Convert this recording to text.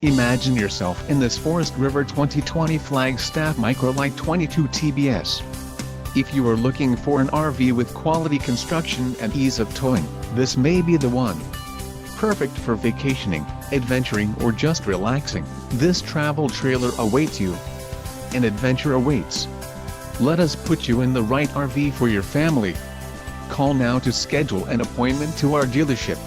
Imagine yourself in this Forest River 2020 Flagstaff Micro Lite 22TBS. If you are looking for an RV with quality construction and ease of towing, this may be the one. Perfect for vacationing, adventuring or just relaxing, this travel trailer awaits you. An adventure awaits. Let us put you in the right RV for your family. Call now to schedule an appointment to our dealership.